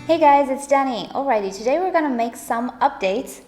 Hey guys, it's Danny. Alrighty, today we're gonna make some updates.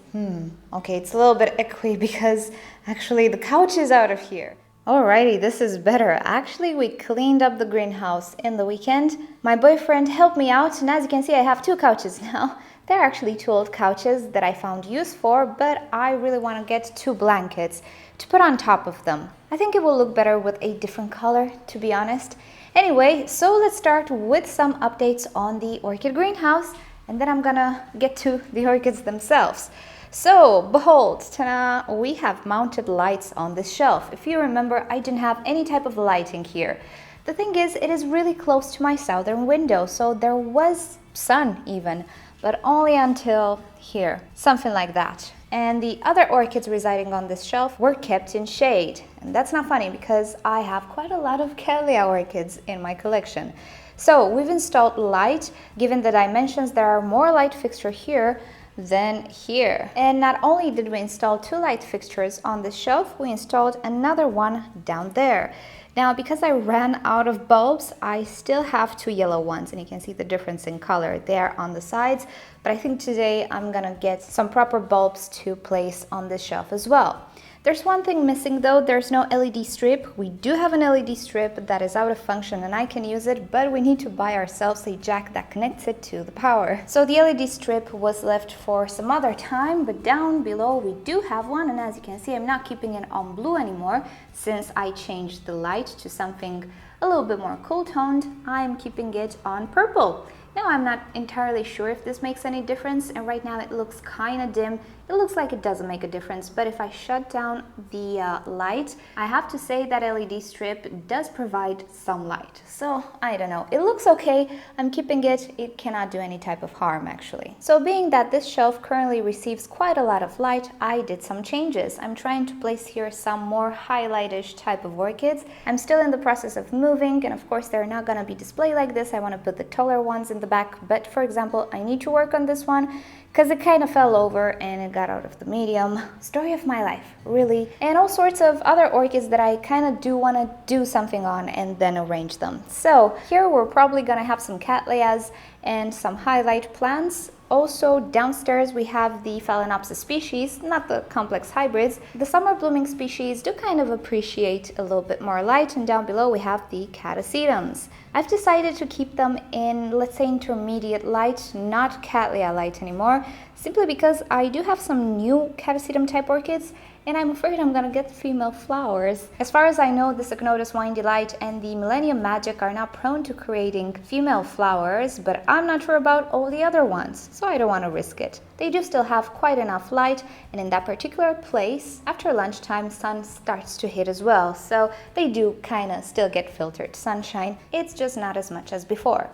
Okay, it's a little bit echoey because actually the couch is out of here. Alrighty, this is better. Actually, we cleaned up the greenhouse in the weekend. My boyfriend helped me out, and as you can see, I have two couches now. They're actually two old couches that I found use for, but I really want to get two blankets to put on top of them. I think it will look better with a different color, to be honest. Anyway, so let's start with some updates on the orchid greenhouse, and then I'm gonna get to the orchids themselves. So, behold, ta-da, we have mounted lights on this shelf. If you remember, I didn't have any type of lighting here. The thing is, it is really close to my southern window, so there was sun even, but only until here, something like that. And the other orchids residing on this shelf were kept in shade. And that's not funny because I have quite a lot of Cattleya orchids in my collection. So we've installed light. Given the dimensions, there are more light fixtures here than here. And not only did we install two light fixtures on this shelf, we installed another one down there. Now, because I ran out of bulbs, I still have two yellow ones, and you can see the difference in color there on the sides. But I think today I'm gonna get some proper bulbs to place on this shelf as well. There's one thing missing though, there's no LED strip. We do have an LED strip that is out of function and I can use it, but we need to buy ourselves a jack that connects it to the power. So the LED strip was left for some other time, but down below we do have one, and as you can see, I'm not keeping it on blue anymore since I changed the light to something a little bit more cool toned. I'm keeping it on purple. Now, I'm not entirely sure if this makes any difference, and right now it looks kind of dim. It looks like it doesn't make a difference, but if I shut down the light, I have to say that LED strip does provide some light. So, I don't know. It looks okay. I'm keeping it. It cannot do any type of harm, actually. So, being that this shelf currently receives quite a lot of light, I did some changes. I'm trying to place here some more highlightish type of orchids. I'm still in the process of moving, and of course, they're not going to be displayed like this. I want to put the taller ones in the back, but for example, I need to work on this one because it kind of fell over and it got out of the medium. Story of my life, really. And all sorts of other orchids that I kind of do want to do something on and then arrange them. So here we're probably gonna have some Cattleyas and some highlight plants. Also downstairs we have the Phalaenopsis species, not the complex hybrids. The summer blooming species do kind of appreciate a little bit more light, and down below we have the Catasetums. I've decided to keep them in, let's say, intermediate light, not Cattleya light anymore, simply because I do have some new Catasetum type orchids and I'm afraid I'm gonna get female flowers. As far as I know, the Cycnotus Wine Delight and the Millennium Magic are not prone to creating female flowers, but I'm not sure about all the other ones, so I don't want to risk it. They do still have quite enough light, and in that particular place, after lunchtime, sun starts to hit as well, so they do kind of still get filtered sunshine. It's just not as much as before.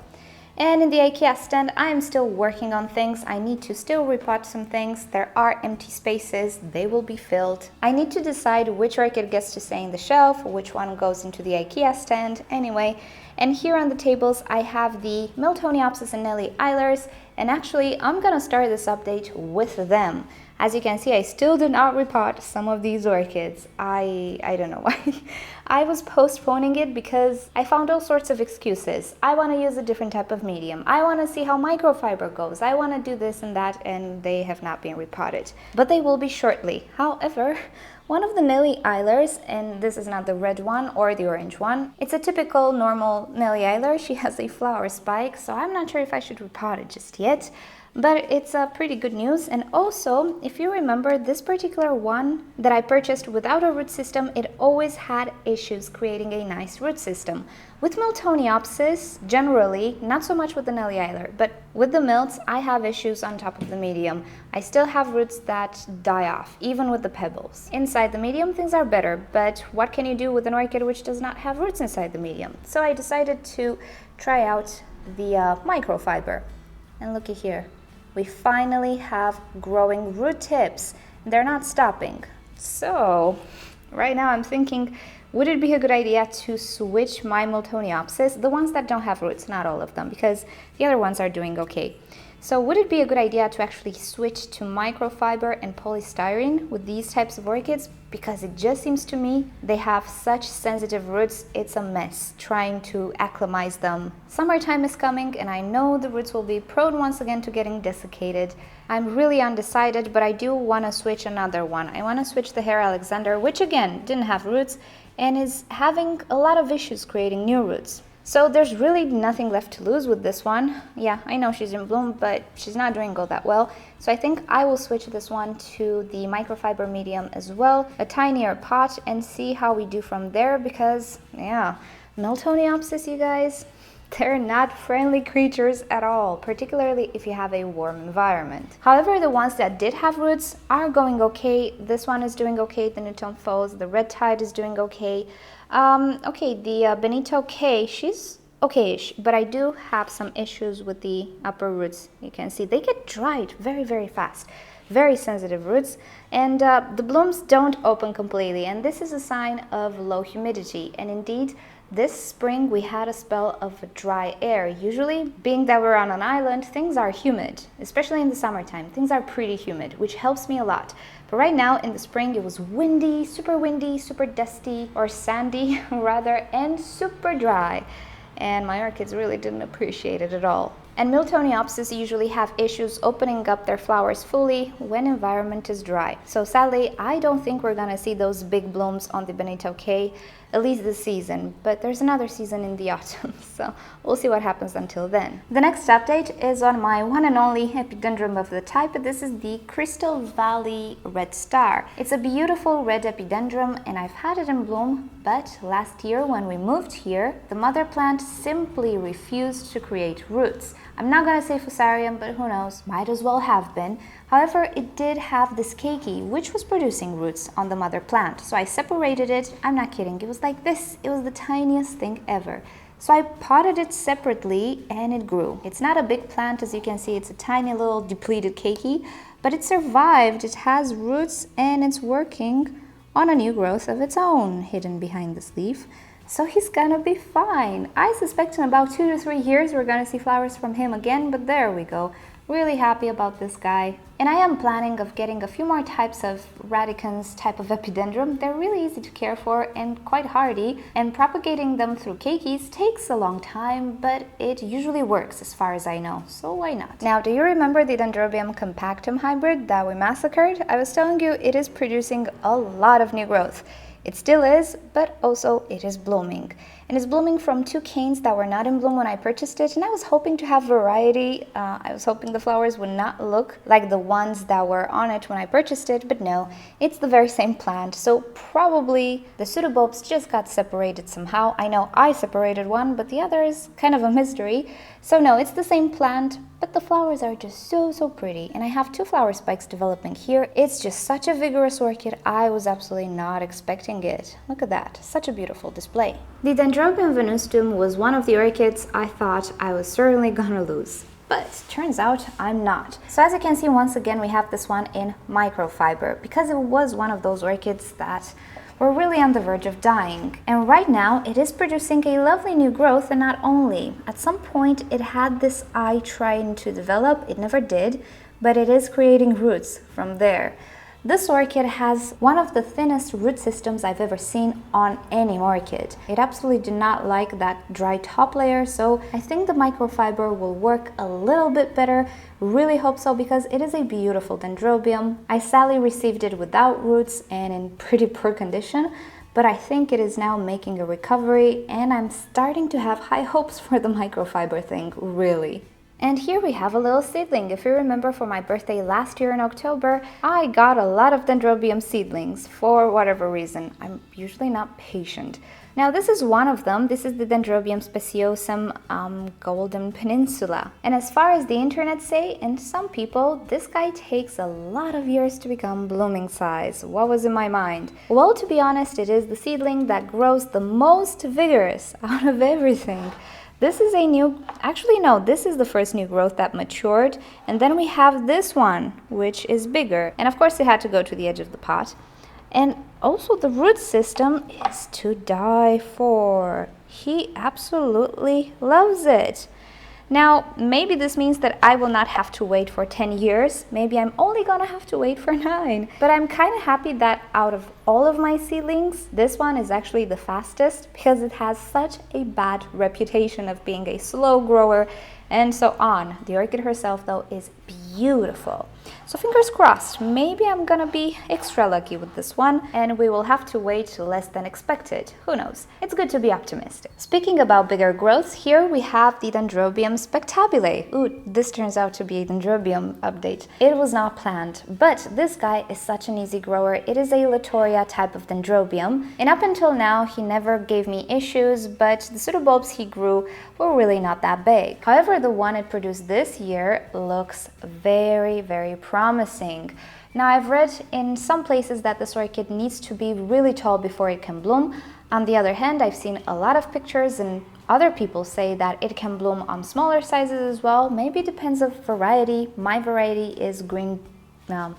And in the IKEA stand, I'm still working on things. I need to still repot some things. There are empty spaces. They will be filled. I need to decide which orchid gets to stay in the shelf, which one goes into the IKEA stand. Anyway, and here on the tables, I have the Miltoniopsis and Nelly Eilers. And actually, I'm gonna start this update with them. As you can see, I still did not repot some of these orchids. I don't know why. I was postponing it because I found all sorts of excuses. I want to use a different type of medium. I want to see how microfiber goes. I want to do this and that, and they have not been repotted. But they will be shortly. However, one of the Nelly Eilers, and this is not the red one or the orange one, it's a typical normal Nelly Eiler. She has a flower spike, so I'm not sure if I should repot it just yet. But it's pretty good news. And also, if you remember, this particular one that I purchased without a root system, it always had issues creating a nice root system. With Miltoniopsis, generally, not so much with the Nelly Eiler, but with the Milts, I have issues on top of the medium. I still have roots that die off, even with the pebbles. Inside the medium, things are better, but what can you do with an orchid which does not have roots inside the medium? So I decided to try out the microfiber. And looky here. We finally have growing root tips. They're not stopping. So right now I'm thinking, would it be a good idea to switch my Miltoniopsis, the ones that don't have roots, not all of them, because the other ones are doing okay, So would it be a good idea to actually switch to microfiber and polystyrene with these types of orchids? Because it just seems to me they have such sensitive roots, it's a mess trying to acclimatize them. Summertime is coming and I know the roots will be prone once again to getting desiccated. I'm really undecided, but I do want to switch another one. I want to switch the Hair Alexander, which again didn't have roots and is having a lot of issues creating new roots. So there's really nothing left to lose with this one. Yeah, I know she's in bloom, but she's not doing all that well. So I think I will switch this one to the microfiber medium as well, a tinier pot, and see how we do from there because, yeah, Miltoniopsis, you guys, they're not friendly creatures at all, particularly if you have a warm environment. However, the ones that did have roots are going okay. This one is doing okay, the Newton Falls, the Red Tide is doing okay. The Benito K, she's okay-ish, but I do have some issues with the upper roots. You can see they get dried very, very fast. Very sensitive roots, and the blooms don't open completely, and this is a sign of low humidity. And indeed, this spring we had a spell of dry air. Usually, being that we're on an island, things are humid, especially in the summertime. Things are pretty humid, which helps me a lot. But right now in the spring it was windy, super dusty, or sandy rather, and super dry. And my orchids really didn't appreciate it at all. And Miltoniopsis usually have issues opening up their flowers fully when environment is dry. So sadly, I don't think we're gonna see those big blooms on the Benito K, at least this season, but there's another season in the autumn, so we'll see what happens until then. The next update is on my one and only epidendrum of the type. This is the Crystal Valley Red Star. It's a beautiful red epidendrum and I've had it in bloom, but last year when we moved here, the mother plant simply refused to create roots. I'm not gonna say fusarium, but who knows, might as well have been. However, it did have this keiki, which was producing roots on the mother plant. So I separated it. I'm not kidding, it was like this. It was the tiniest thing ever. So I potted it separately and it grew. It's not a big plant, as you can see, it's a tiny little depleted keiki, but it survived. It has roots and it's working on a new growth of its own, hidden behind this leaf. So he's gonna be fine. I suspect in about 2 to 3 years we're gonna see flowers from him again, but there we go. Really happy about this guy. And I am planning of getting a few more types of radicans type of epidendrum. They're really easy to care for and quite hardy, and propagating them through keikis takes a long time, but it usually works as far as I know, so why not? Now, do you remember the Dendrobium compactum hybrid that we massacred? I was telling you it is producing a lot of new growth. It still is, but also it is blooming. And it's blooming from 2 canes that were not in bloom when I purchased it, and I was hoping to have variety. I was hoping the flowers would not look like the ones that were on it when I purchased it, but no, it's the very same plant. So probably the pseudobulbs just got separated somehow. I know I separated one, but the other is kind of a mystery. So no, it's the same plant, but the flowers are just so pretty. And I have 2 flower spikes developing here. It's just such a vigorous orchid. I was absolutely not expecting it. Look at that, such a beautiful display. The Dendrobium venustum was one of the orchids I thought I was certainly gonna lose. But turns out I'm not. So as you can see, once again, we have this one in microfiber because it was one of those orchids that were really on the verge of dying. And right now it is producing a lovely new growth, and not only. At some point it had this eye trying to develop, it never did, but it is creating roots from there. This orchid has one of the thinnest root systems I've ever seen on any orchid. It absolutely did not like that dry top layer, so I think the microfiber will work a little bit better. Really hope so, because it is a beautiful dendrobium. I sadly received it without roots and in pretty poor condition, but I think it is now making a recovery, and I'm starting to have high hopes for the microfiber thing, really. And here we have a little seedling. If you remember, for my birthday last year in October, I got a lot of Dendrobium seedlings for whatever reason. I'm usually not patient. Now this is one of them. This is the Dendrobium Speciosa Golden Peninsula. And as far as the internet say, and some people, this guy takes a lot of years to become blooming size. What was in my mind? Well, to be honest, it is the seedling that grows the most vigorous out of everything. This is a new, actually no, this is the first new growth that matured, and then we have this one, which is bigger, and of course it had to go to the edge of the pot. And also the root system is to die for. He absolutely loves it. Now, maybe this means that I will not have to wait for 10 years. Maybe I'm only gonna have to wait for 9. But I'm kind of happy that out of all of my seedlings, this one is actually the fastest because it has such a bad reputation of being a slow grower and so on. The orchid herself, though, is beautiful. So fingers crossed, maybe I'm gonna be extra lucky with this one and we will have to wait less than expected. Who knows? It's good to be optimistic. Speaking about bigger growths, here we have the Dendrobium spectabile. Ooh, this turns out to be a Dendrobium update. It was not planned, but this guy is such an easy grower. It is a Latoria type of Dendrobium, and up until now he never gave me issues, but the pseudobulbs he grew were really not that big. However, the one it produced this year looks very promising. Now, I've read in some places that this orchid needs to be really tall before it can bloom. On the other hand, I've seen a lot of pictures and other people say that it can bloom on smaller sizes as well. Maybe it depends on variety. My variety is green, no,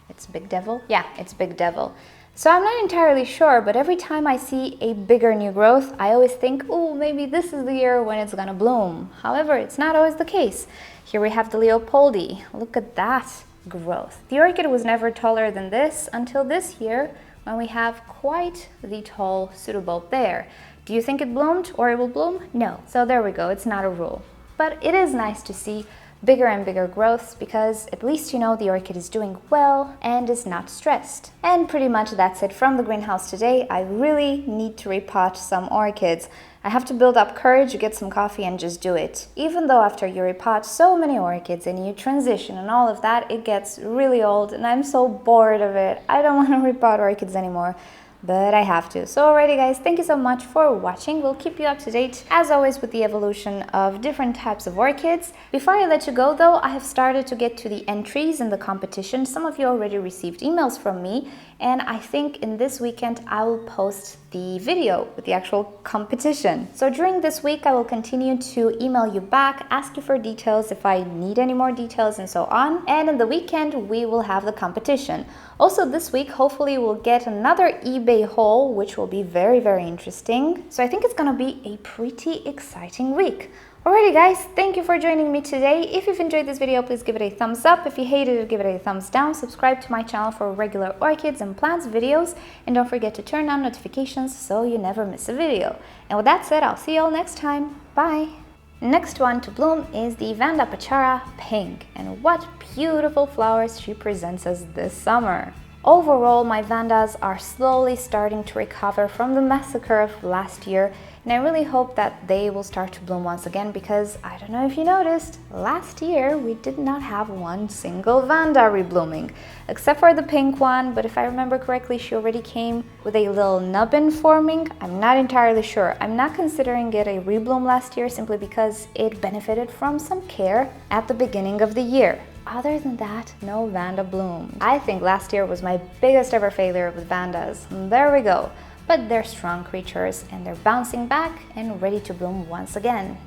it's Big Devil. Yeah, it's Big Devil. So I'm not entirely sure, but every time I see a bigger new growth, I always think, oh, maybe this is the year when it's gonna bloom. However, it's not always the case. Here we have the Leopoldi. Look at that growth. The orchid was never taller than this until this year when we have quite the tall pseudobulb there. Do you think it bloomed or it will bloom? No. So there we go, it's not a rule. But it is nice to see bigger and bigger growths because at least you know the orchid is doing well and is not stressed. And pretty much that's it from the greenhouse today. I really need to repot some orchids. I have to build up courage, get some coffee and just do it. Even though after you repot so many orchids and you transition and all of that, it gets really old and I'm so bored of it. I don't want to repot orchids anymore. But I have to. So alrighty guys, thank you so much for watching. We'll keep you up to date as always with the evolution of different types of orchids. Before I let you go though, I have started to get to the entries in the competition. Some of you already received emails from me and I think in this weekend I will post the video with the actual competition. So during this week I will continue to email you back, ask you for details if I need any more details and so on. And in the weekend we will have the competition. Also this week hopefully we'll get another eBay haul which will be very interesting. So I think it's gonna be a pretty exciting week. Alrighty guys, thank you for joining me today. If you've enjoyed this video, please give it a thumbs up. If you hated it, give it a thumbs down. Subscribe to my channel for regular orchids and plants videos. And don't forget to turn on notifications so you never miss a video. And with that said, I'll see you all next time. Bye! Next one to bloom is the Vanda Pachara Pink. And what beautiful flowers she presents us this summer. Overall, my Vandas are slowly starting to recover from the massacre of last year, and I really hope that they will start to bloom once again because I don't know if you noticed, last year we did not have one single Vanda reblooming, except for the pink one, but if I remember correctly, she already came with a little nubbin forming. I'm not entirely sure. I'm not considering it a rebloom last year simply because it benefited from some care at the beginning of the year. Other than that, no Vanda bloomed. I think last year was my biggest ever failure with Vandas. There we go. But they're strong creatures and they're bouncing back and ready to bloom once again.